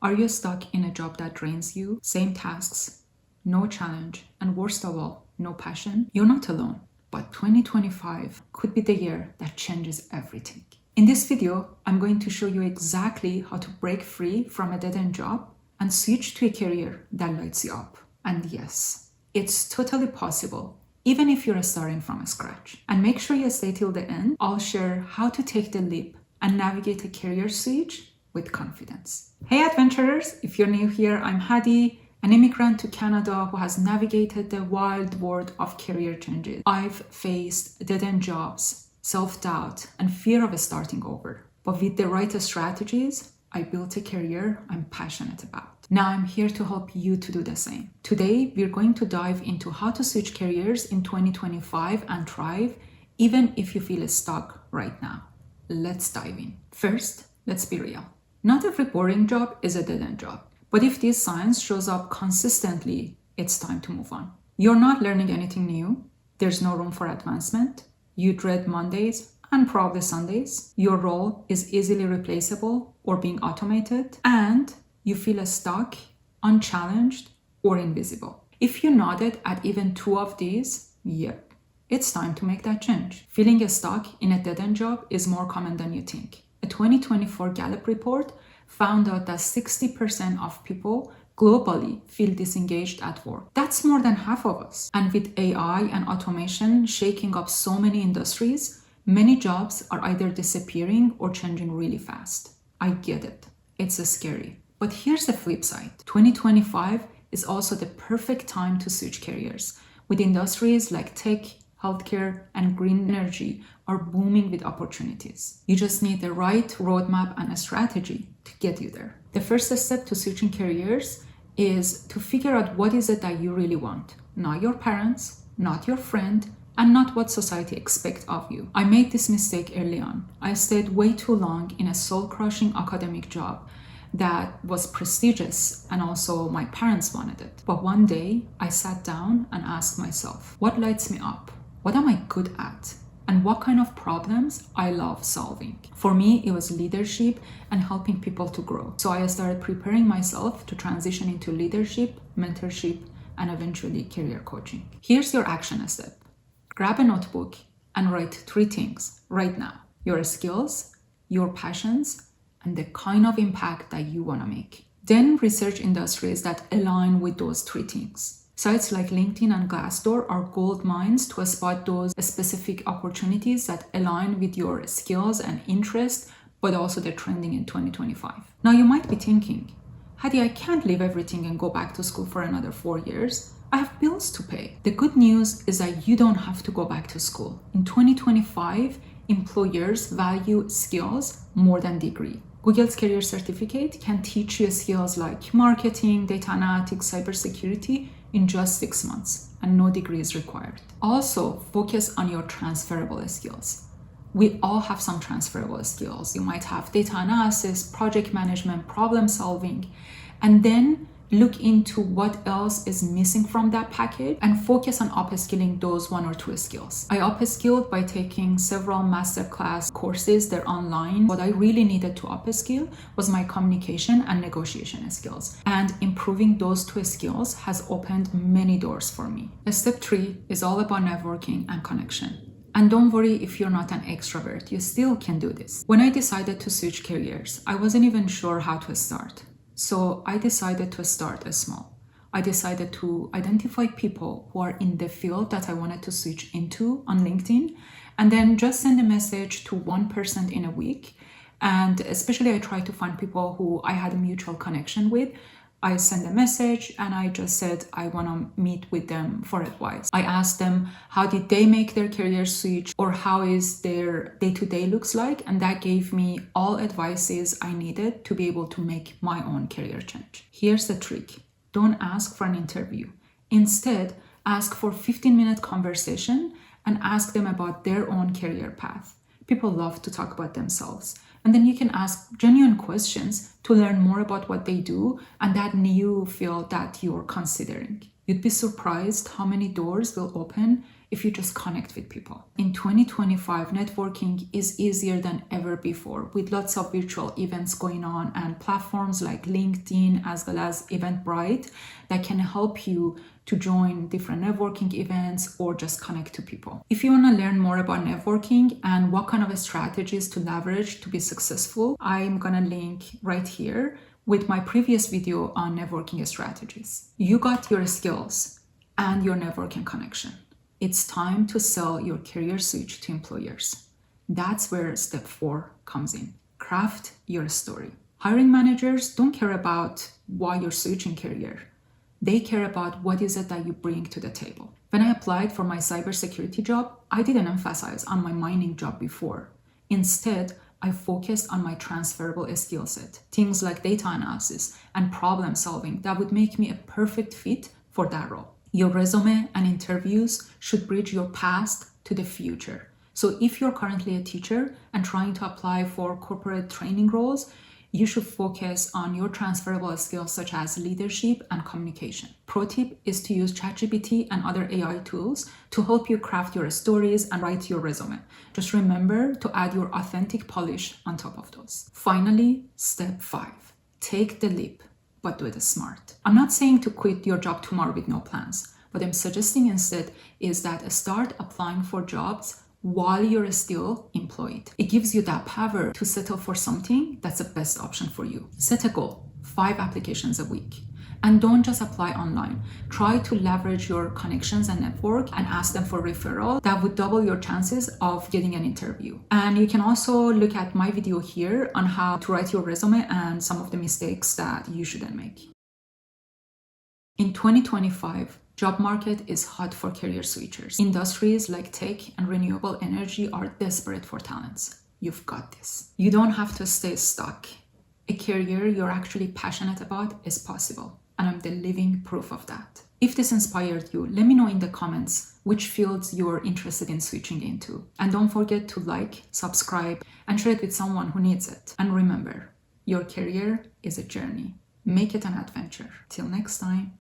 Are you stuck in a job that drains you? Same tasks, no challenge, and worst of all, no passion? You're not alone, but 2025 could be the year that changes everything. In this video, I'm going to show you exactly how to break free from a dead-end job and switch to a career that lights you up. And yes, it's totally possible, even if you're starting from scratch. And make sure you stay till the end. I'll share how to take the leap and navigate a career switch with confidence. Hey adventurers, if you're new here, I'm Haddie, an immigrant to Canada who has navigated the wild world of career changes. I've faced dead-end jobs, self-doubt, and fear of starting over. But with the right strategies, I built a career I'm passionate about. Now I'm here to help you to do the same. Today, we're going to dive into how to switch careers in 2025 and thrive, even if you feel stuck right now. Let's dive in. First, let's be real. Not every boring job is a dead-end job. But if these signs shows up consistently, it's time to move on. You're not learning anything new. There's no room for advancement. You dread Mondays and probably Sundays. Your role is easily replaceable or being automated. And you feel stuck, unchallenged, or invisible. If you nodded at even two of these, yep, it's time to make that change. Feeling stuck in a dead-end job is more common than you think. A 2024 Gallup report found out that 60% of people globally feel disengaged at work. That's more than half of us. And with AI and automation shaking up so many industries, many jobs are either disappearing or changing really fast. I get it. It's scary. But here's the flip side. 2025 is also the perfect time to switch careers, with industries like tech, healthcare, and green energy are booming with opportunities. You just need the right roadmap and a strategy to get you there. The first step to switching careers is to figure out what is it that you really want. Not your parents, not your friend, and not what society expects of you. I made this mistake early on. I stayed way too long in a soul-crushing academic job that was prestigious and also my parents wanted it. But one day I sat down and asked myself, what lights me up? What am I good at? And what kind of problems I love solving? For me, it was leadership and helping people to grow. So I started preparing myself to transition into leadership, mentorship, and eventually career coaching. Here's your action step. Grab a notebook and write 3 things right now. Your skills, your passions, and the kind of impact that you want to make. Then research industries that align with those 3 things. Sites like LinkedIn and Glassdoor are gold mines to spot those specific opportunities that align with your skills and interests, but also they're trending in 2025. Now you might be thinking, Haddie, I can't leave everything and go back to school for another 4 years. I have bills to pay. The good news is that you don't have to go back to school. In 2025, employers value skills more than degree. Google's career certificate can teach you skills like marketing, data analytics, cybersecurity in just 6 months, and no degree is required. Also, focus on your transferable skills. We all have some transferable skills. You might have data analysis, project management, problem solving, and then look into what else is missing from that package and focus on upskilling those 1 or 2 skills. I upskilled by taking several masterclass courses. They're online. What I really needed to upskill was my communication and negotiation skills. And improving those 2 skills has opened many doors for me. Step 3 is all about networking and connection. And don't worry if you're not an extrovert, you still can do this. When I decided to switch careers, I wasn't even sure how to start. So I decided to start small. I decided to identify people who are in the field that I wanted to switch into on LinkedIn, and then just send a message to 1 person in a week. And especially I try to find people who I had a mutual connection with. I sent a message and I just said I want to meet with them for advice. I asked them how did they make their career switch or how is their day-to-day looks like, and that gave me all advices I needed to be able to make my own career change. Here's the trick. Don't ask for an interview. Instead, ask for 15-minute conversation and ask them about their own career path. People love to talk about themselves. And then you can ask genuine questions to learn more about what they do and that new field that you're considering. You'd be surprised how many doors will open if you just connect with people. In 2025, networking is easier than ever before, with lots of virtual events going on and platforms like LinkedIn as well as Eventbrite that can help you to join different networking events or just connect to people. If you want to learn more about networking and what kind of strategies to leverage to be successful, I'm going to link right here with my previous video on networking strategies. You got your skills and your networking connection. It's time to sell your career switch to employers. That's where step 4 comes in. Craft your story. Hiring managers don't care about why you're switching career. They care about what is it that you bring to the table. When I applied for my cybersecurity job, I didn't emphasize on my mining job before. Instead, I focused on my transferable skill set, things like data analysis and problem solving that would make me a perfect fit for that role. Your resume and interviews should bridge your past to the future. So if you're currently a teacher and trying to apply for corporate training roles, you should focus on your transferable skills such as leadership and communication. Pro tip is to use ChatGPT and other AI tools to help you craft your stories and write your resume. Just remember to add your authentic polish on top of those. Finally, step 5. Take the leap, but do it smart. I'm not saying to quit your job tomorrow with no plans. What I'm suggesting instead is that start applying for jobs while you're still employed. It gives you that power to settle for something that's the best option for you. Set a goal, 5 applications a week. And don't just apply online. Try to leverage your connections and network and ask them for referral. That would double your chances of getting an interview. And you can also look at my video here on how to write your resume and some of the mistakes that you shouldn't make. In 2025, job market is hot for career switchers. Industries like tech and renewable energy are desperate for talents. You've got this. You don't have to stay stuck. A career you're actually passionate about is possible, and I'm the living proof of that. If this inspired you, let me know in the comments which fields you're interested in switching into. And don't forget to like, subscribe, and share it with someone who needs it. And remember, your career is a journey. Make it an adventure. Till next time.